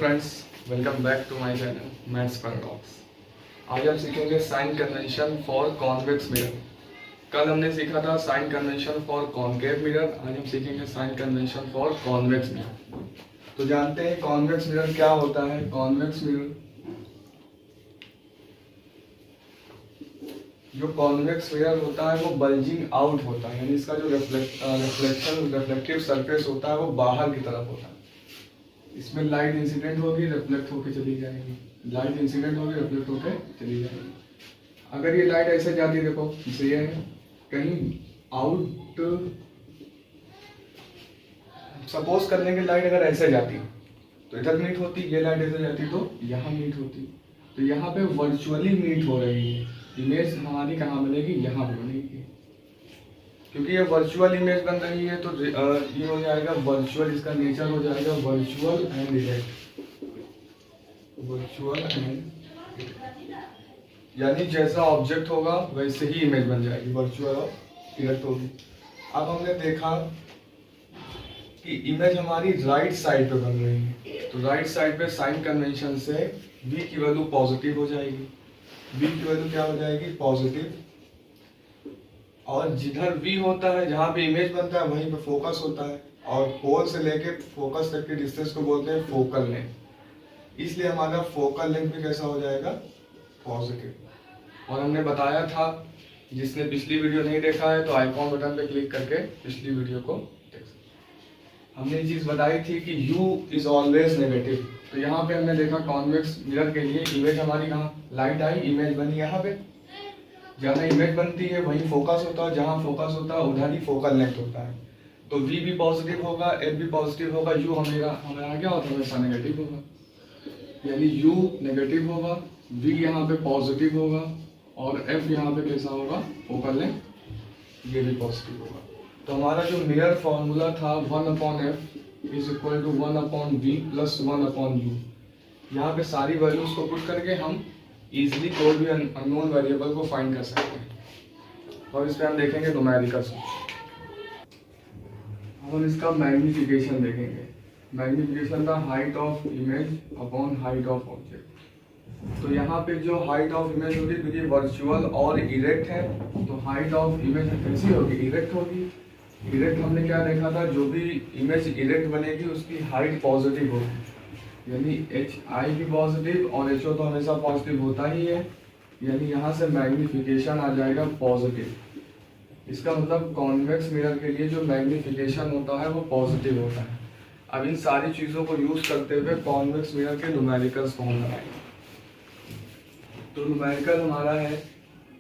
Friends, welcome back to my channel maths paradox. आज हम सीखेंगे sign convention for convex mirror. कल हमने सीखा था sign convention for concave mirror, आज हम सीखेंगे sign convention for convex mirror. तो जानते हैं कॉन्वेक्स मिरर क्या होता है। कॉन्वेक्स मिरर, जो कॉन्वेक्स मिरर होता है वो बल्जिंग आउट होता है, यानी इसका जो रिफ्लेक्टिव सरफेस होता है वो बाहर की तरफ होता है। इसमें लाइट इंसिडेंट होगी, रिफ्लेक्ट होकर चली जाएगी, लाइट इंसिडेंट होगी, रिफ्लेक्ट होकर चली जाएगी। अगर ये लाइट ऐसे जाती है, देखो जैसे ये है, कहीं आउट, सपोज कर लेंगे लाइट अगर ऐसे जाती तो इधर मीट होती, ये लाइट ऐसे जाती तो यहाँ मीट होती। तो यहाँ पे वर्चुअली मीट हो रही है। इमेज हमारी कहाँ बनेगी? यहाँ पे बनेगी, क्योंकि ये वर्चुअल इमेज बन रही है। तो ये हो जाएगा वर्चुअल, इसका नेचर हो जाएगा virtual and erect. Virtual and, यानी जैसा ऑब्जेक्ट होगा वैसे ही इमेज बन जाएगी, वर्चुअल और इरेक्ट होगी। अब हमने देखा कि इमेज हमारी राइट साइड पे बन रही है, तो राइट साइड पे साइन कन्वेंशन से v की वैल्यू पॉजिटिव हो जाएगी। v की वैल्यू क्या हो जाएगी? पॉजिटिव। और जिधर v होता है, जहाँ पे इमेज बनता है वहीं पे फोकस होता है, और पोल से लेके फोकस तक के डिस्टेंस को बोलते हैं फोकल लेंथ। इसलिए हमारा फोकल लेंथ भी कैसा हो जाएगा? पॉजिटिव। और हमने बताया था, जिसने पिछली वीडियो नहीं देखा है तो आइकॉन बटन पे क्लिक करके पिछली वीडियो को देख सकते। हमने ये चीज बताई थी कि u इज ऑलवेज नेगेटिव। तो यहाँ पे हमने देखा कॉन्वेक्स मिरर के लिए इमेज हमारी कहाँ? लाइट आई, इमेज बनी यहाँ पे। जहाँ इमेज बनती है वहीं फोकस होता है, जहाँ फोकस होता है उधर ही फोकल लेंथ होता है। तो v भी पॉजिटिव होगा, f भी पॉजिटिव होगा, u हमारा क्या होता है? हमेशा नेगेटिव होगा, यानी u नेगेटिव होगा, v यहाँ पे पॉजिटिव होगा, और f यहाँ पे कैसा होगा? फोकल लेंथ, ये भी पॉजिटिव होगा। तो हमारा जो मिरर फॉर्मूला था 1/f is equal to 1/v plus 1/u। यहाँ पे सारी वैल्यूज को पुट करके हम इजिली कोई भी अननोन वेरिएबल को फाइंड कर सकते हैं। और इस पे हम देखेंगे न्यूमेरिकल्स। हम इसका मैग्निफिकेशन देखेंगे। मैग्निफिकेशन था height of image upon height of object. तो यहाँ पे जो हाइट ऑफ इमेज होगी, क्योंकि वर्चुअल और इरेक्ट है, तो हाइट ऑफ इमेज कैसी होगी? इरेक्ट होगी। इरेक्ट हमने क्या देखा था? जो भी इमेज इरेक्ट बनेगी उसकी हाइट पॉजिटिव होगी, यानी HI भी पॉजिटिव और HO तो हमेशा पॉजिटिव होता ही है, यानी यहाँ से मैग्निफिकेशन आ जाएगा पॉजिटिव। इसका मतलब कॉन्वेक्स मिरर के लिए जो मैग्निफिकेशन होता है वो पॉजिटिव होता है। अब इन सारी चीज़ों को यूज करते हुए कॉन्वेक्स मिरर के न्यूमेरिकल्स फॉर्म बनाएंगे। तो न्यूमेरिकल हमारा है,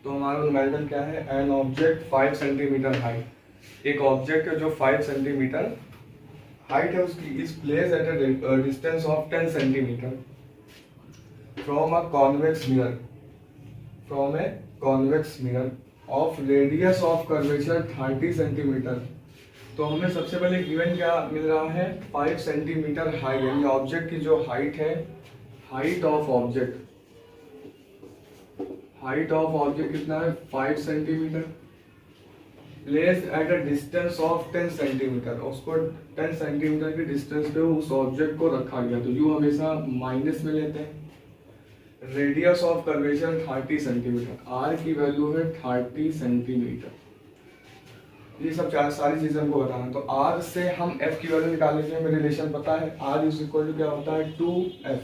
तो हमारा न्यूमेरिकल क्या है? An object 5 centimetre height. एक ऑब्जेक्ट है जो 5 सेंटीमीटर हाइट है उसकी, is place at a distance of 10 centimetre from a convex mirror, from a convex mirror of radius of curvature 30 centimetre. तो हमें सबसे पहले गिवन क्या मिल रहा है? 5 सेंटीमीटर हाइट, यानी ऑब्जेक्ट की जो हाइट है, height of object, height of object कितना है? 5 centimetre, place at a distance of 10 centimetre. उसको 10 सेंटीमीटर की डिस्टेंस पे उस ऑब्जेक्ट को रखा गया। तो यू हमेशा माइनस में लेते हैं। Radius of curvature 30 centimetre, R की वैल्यू है 30 सेंटीमीटर। ये सब सारी चीजें हमको बताना। तो आर से हम एफ की वैल्यू निकालने के लिए हमें रिलेशन पता है। आर इज इक्वल टू क्या होता है? 2f।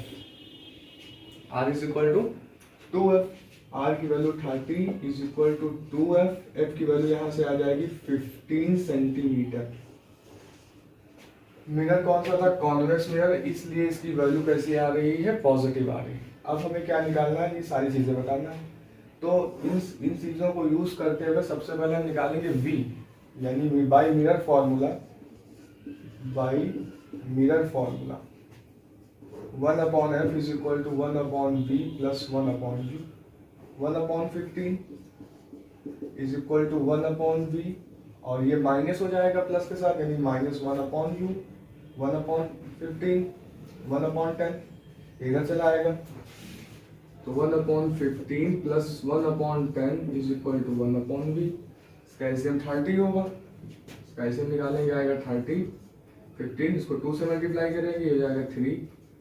R is equal to 2f। R की value 30 is equal to 2f। F की वैल्यू यहाँ से आ जाएगी 15 सेंटीमीटर। मिरर कौन सा था? कॉन्वेक्स मिरर, इसलिए इसकी वैल्यू कैसी आ रही है? पॉजिटिव आ रही है। अब हमें क्या निकालना है? ये सारी चीजें बताना है। तो इन चीजों को यूज करते हुए सबसे पहले हम निकालेंगे v, यानी by mirror formula, by mirror formula 1/f is equal to 1/v plus 1/u। 1/15 is equal to 1/v, और ये माइनस हो जाएगा प्लस के साथ, यानी माइनस 1/u। 1/15 1/10 इधर चला आएगा, तो 1/15 plus 1/10 is equal to 1/v। इसका एलसीएम 30 होगा, इसका एलसीएम निकालेंगे, आएगा 30। 15 इसको 2 से मल्टीप्लाई करेंगे, ये हो जाएगा 3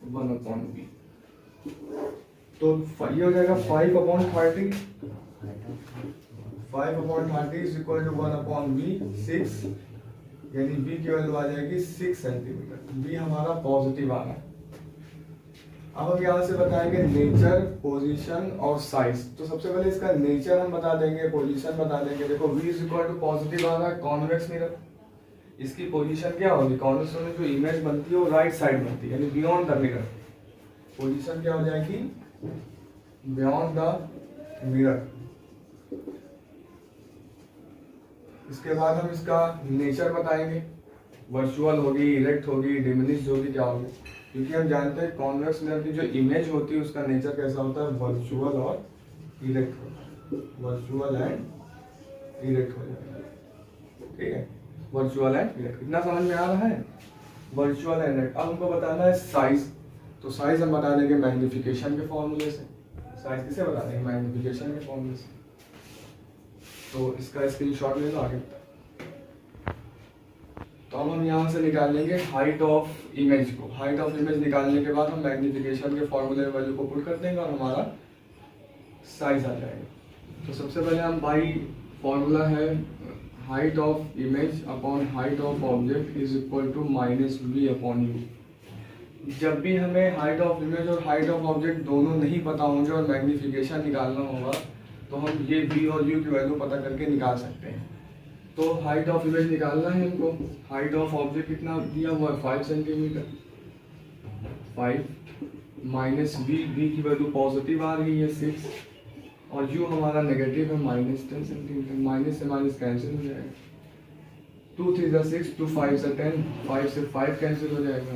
1/b। तो ये हो जाएगा 5/30, 5/30 इज इक्वल टू 1/b 6, यानी b की वैल्यू आ जाएगी 6 सेंटीमीटर। b हमारा पॉजिटिव आ रहा है। अब हम यहाँ से बताएंगे नेचर, पोजीशन और साइज। तो सबसे पहले इसका नेचर हम बता देंगे, पोजीशन बता देंगे। देखो v is equal to positive आ रहा है, कॉन्वेक्स मिरर। इसकी पोजीशन क्या होगी, कॉन्वेक्स में जो इमेज बनती है वो राइट साइड बनती है, यानी बियॉन्ड द मिरर। पोजीशन क्या हो जाएगी, बियॉन्ड द मिरर। इसके बाद हम इसका नेचर बताएंगे, वर्चुअल होगी, इरेक्ट होगी, डिमिनिश्ड होगी, क्या होगी। क्योंकि हम जानते हैं कॉन्वेक्स मिरर की जो इमेज होती है उसका नेचर कैसा होता है, वर्चुअल और इरेक्ट होता है। वर्चुअल एंड इरेक्ट हो जाएगा, ठीक है, वर्चुअल एंड इरेक्ट। इतना समझ में आ रहा है, वर्चुअल एंड इरेक्ट। अब हमको बताना है साइज। तो साइज हम बता देंगे मैग्निफिकेशन के फॉर्मूले से। साइज किसे बता देंगे, मैग्निफिकेशन के फॉर्मूले से। तो इसका स्क्रीनशॉट ले लो आगे। तो अब हम यहाँ से निकाल लेंगे हाइट ऑफ इमेज को। हाइट ऑफ इमेज निकालने के बाद हम मैग्निफिकेशन के फॉर्मूले वैल्यू को पुट कर देंगे और हमारा साइज आ जाएगा। तो सबसे पहले हम बाई फॉर्मूला है height of image upon height of object is equal to -v/u। जब भी हमें हाइट ऑफ इमेज और हाइट ऑफ ऑब्जेक्ट दोनों नहीं पता होंगे और मैग्निफिकेशन निकालना होगा तो हम ये v और u की वैल्यू पता करके निकाल सकते हैं। तो हाइट ऑफ इमेज निकालना है हमको। हाइट ऑफ ऑब्जेक्ट कितना दिया हुआ है, 5 सेंटीमीटर। 5 माइनस v की वैल्यू पॉजिटिव आ रही है 6, और u हमारा नेगेटिव है -10 सेंटीमीटर। माइनस से माइनस कैंसिल हो जाएगा, 2 3 जा 6, 2 5 से 10, 5 से 5 कैंसिल हो जाएगा।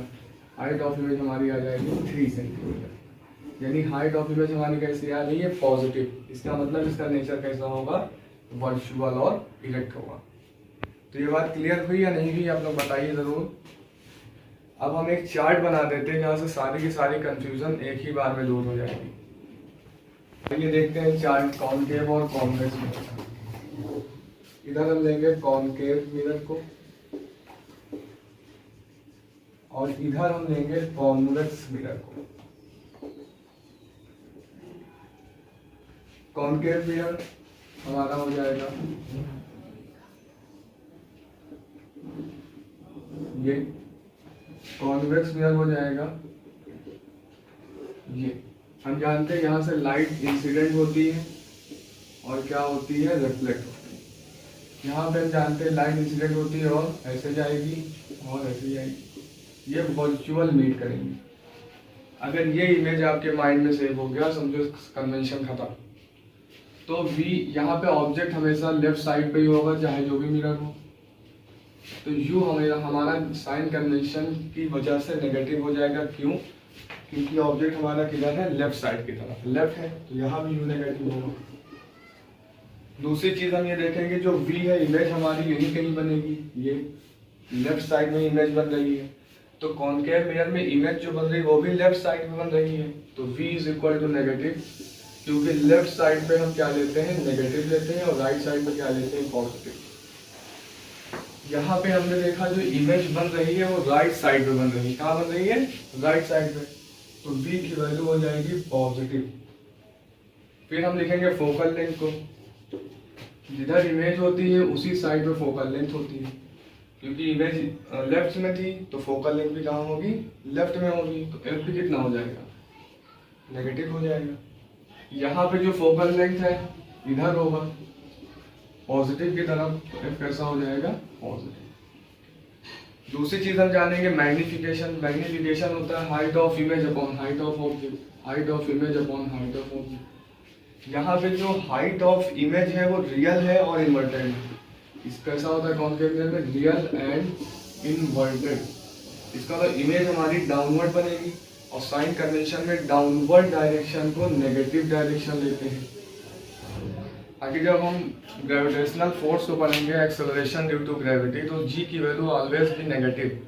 हाइट ऑफ इमेज हमारी आ जाएगी 3 सेंटीमीटर। यानी हाइट ऑफ इमेज हमारी कैसी आ रही है, पॉजिटिव। इसका मतलब इसका नेचर कैसा होगा, वर्चुअल और इरेक्ट होगा। तो ये बात क्लियर हुई या नहीं हुई, आप लोग बताइए जरूर। अब हम एक चार्ट बना देते हैं जहाँ से सारी की सारी कंफ्यूजन एक ही बार में दूर हो जाएगी। तो ये देखते हैं चार्ट कॉनकेव और कॉन्वेक्स मिरर का। इधर हम लेंगे कॉनकेव मिरर को और इधर हम लेंगे कॉन्वेक्स मिरर को। कॉनकेव मिरर हमारा हो जाएगा ये, कॉन्वेक्स मिरर हो जाएगा ये। हम जानते हैं यहाँ से लाइट इंसिडेंट होती है और क्या होती है, रिफ्लेक्ट होती है। यहाँ पे हम जानते हैं लाइट इंसिडेंट होती है और ऐसे जाएगी और ऐसे जाएगी। ये वर्चुअल मीट करेंगे। अगर ये इमेज आपके माइंड में सेव हो गया, समझो कन्वेंशन खत्म। तो v यहाँ पे ऑब्जेक्ट हमेशा लेफ्ट साइड पे ही होगा, चाहे जो भी मिरर हो। तो u हमारा साइन कन्वेंशन की वजह से नेगेटिव हो जाएगा। क्यों, क्योंकि ऑब्जेक्ट हमारा किधर है, लेफ्ट साइड की तरफ, लेफ्ट है, तो यहाँ भी u नेगेटिव होगा। दूसरी चीज हम ये देखेंगे, जो v है इमेज हमारी यही कहीं बनेगी, ये लेफ्ट साइड में इमेज बन रही है। तो कॉनकेव मिरर में इमेज जो बन रही है वो भी लेफ्ट साइड में बन रही है। तो v is equal to negative, क्योंकि लेफ्ट साइड पे हम क्या लेते हैं, नेगेटिव लेते हैं, और राइट साइड पे क्या लेते हैं, पॉजिटिव। यहाँ पे हमने देखा जो इमेज बन रही है वो राइट साइड पे बन रही है। कहाँ बन रही है, राइट साइड पे। तो v की वैल्यू हो जाएगी पॉजिटिव। फिर हम लिखेंगे फोकल लेंथ को। जिधर इमेज होती है उसी साइड पे फोकल लेंथ होती है। क्योंकि इमेज लेफ्ट में थी तो फोकल लेंथ भी कहाँ होगी, लेफ्ट में होगी। तो f भी कितना हो जाएगा, नेगेटिव हो जाएगा। यहाँ पे जो फोकल लेंथ है इधर होगा पॉजिटिव की तरफ, तो f कैसा हो जाएगा, पॉजिटिव। दूसरी चीज हम जानेंगे मैग्निफिकेशन। मैग्निफिकेशन होता है height of image upon height of object, height of image upon height of object. यहाँ पे जो हाइट ऑफ इमेज है वो रियल है और इन्वर्टेड है। इस कैसा होता है कॉनकेव मिरर में, रियल एंड इन्वर्टेड। इसका मतलब इमेज हमारी डाउनवर्ड बनेगी और साइन कन्वेंशन में डाउनवर्ड डायरेक्शन को नेगेटिव डायरेक्शन लेते हैं। आगे जब हम ग्रेविटेशनल फोर्स को पढ़ेंगे, एक्सेलरेशन ड्यू टू ग्रेविटी, तो g की वैल्यू ऑलवेज भी नेगेटिव।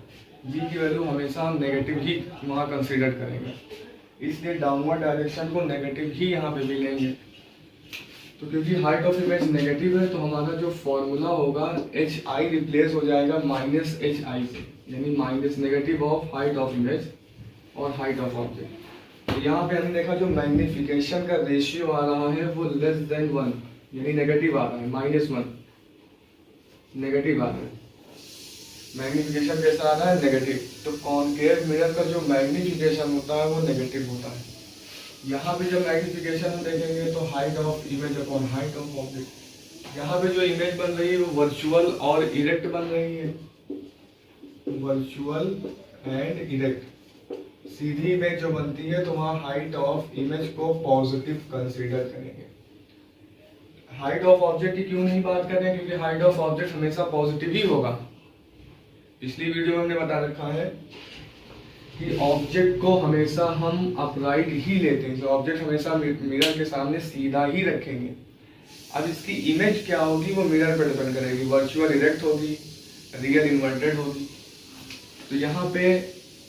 g की वैल्यू हमेशा हम नेगेटिव ही वहाँ कंसीडर करेंगे, इसलिए डाउनवर्ड डायरेक्शन को नेगेटिव ही यहाँ पे भी लेंगे। तो क्योंकि हाइट ऑफ इमेज नेगेटिव है तो हमारा जो फॉर्मूला होगा hi रिप्लेस हो जाएगा -hi से, यानी minus negative of height of image और हाइट ऑफ ऑब्जेक्ट। तो यहाँ पे हमने देखा जो मैग्निफिकेशन का रेशियो आ रहा है वो लेस देन 1 यानी नेगेटिव आ रहा है, -1 नेगेटिव आ रहा है। मैग्निफिकेशन कैसा आ रहा है? नेगेटिव। तो कॉनकेव मिरर का जो मैग्निफिकेशन होता है वो नेगेटिव होता है। यहाँ पे जब मैग्निफिकेशन हम देखेंगे तो height of image upon height of object. यहाँ पे जो इमेज बन रही है वो वर्चुअल और इरेक्ट बन रही है, virtual and erect. Sidhi image जो बनती है तो वहाँ हाइट ऑफ इमेज को पॉजिटिव कंसीडर करेंगे। हाइट ऑफ ऑब्जेक्ट की क्यों नहीं बात कर रहे हैं? क्योंकि हाइट ऑफ ऑब्जेक्ट हमेशा पॉजिटिव ही होगा। पिछली वीडियो में हमने बता रखा है कि ऑब्जेक्ट को हमेशा हम अपराइट ही लेते हैं, तो ऑब्जेक्ट हमेशा मिरर के सामने सीधा ही रखेंगे। अब इसकी इमेज क्या होगी वो मिरर पर डिपेंड करेगी, वर्चुअल इरेक्ट होगी, रियल इन्वर्टेड होगी। तो यहाँ पे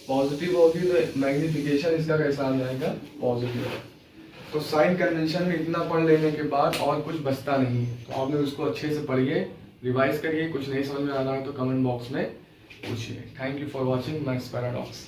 पॉजिटिव होगी तो मैग्निफिकेशन इसका कैसा आ जाएगा? पॉजिटिव। तो साइन कन्वेंशन में इतना पढ़ लेने के बाद और कुछ बचता नहीं है, तो आप लोग उसको अच्छे से पढ़िए, रिवाइज करिए। कुछ नहीं समझ में आ रहा है तो कमेंट बॉक्स में पूछिए। Thank you for watching maths paradox.